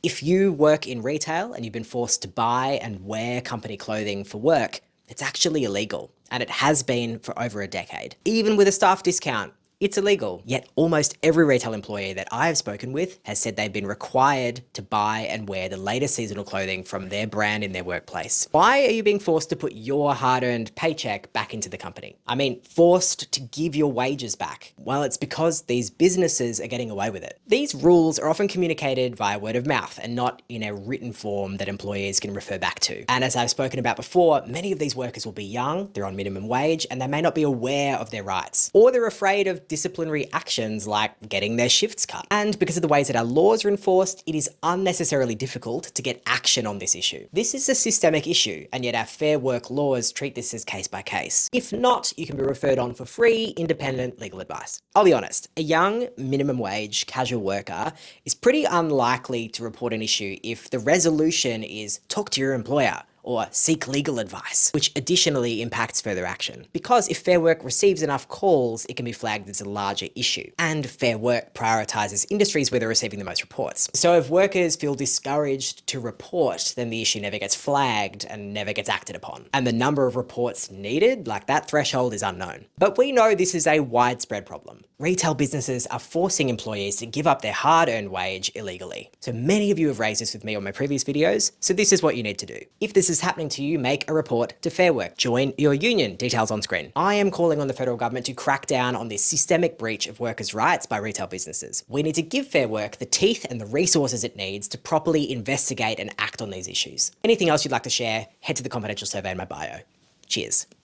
If you work in retail and you've been forced to buy and wear company clothing for work, it's actually illegal, and it has been for over a decade. Even with a staff discount, it's illegal. Yet almost every retail employee that I have spoken with has said they've been required to buy and wear the latest seasonal clothing from their brand in their workplace. Why are you being forced to put your hard-earned paycheck back into the company? I mean, forced to give your wages back. Well, it's because these businesses are getting away with it. These rules are often communicated via word of mouth and not in a written form that employees can refer back to. And as I've spoken about before, many of these workers will be young, they're on minimum wage, and they may not be aware of their rights. Or they're afraid of disciplinary actions like getting their shifts cut. And because of the ways that our laws are enforced, it is unnecessarily difficult to get action on this issue. This is a systemic issue, and yet our Fair Work laws treat this as case by case. If not, you can be referred on for free, independent legal advice. I'll be honest, a young, minimum wage, casual worker is pretty unlikely to report an issue if the resolution is talk to your employer or seek legal advice, which additionally impacts further action. Because if Fair Work receives enough calls, it can be flagged as a larger issue. And Fair Work prioritizes industries where they're receiving the most reports. So if workers feel discouraged to report, then the issue never gets flagged and never gets acted upon. And the number of reports needed, like that threshold, is unknown. But we know this is a widespread problem. Retail businesses are forcing employees to give up their hard-earned wage illegally. So many of you have raised this with me on my previous videos, so this is what you need to do. If this is happening to you, make a report to Fair Work. Join your union, details on screen. I am calling on the federal government to crack down on this systemic breach of workers' rights by retail businesses. We need to give Fair Work the teeth and the resources it needs to properly investigate and act on these issues. Anything else you'd like to share, head to the confidential survey in my bio. Cheers.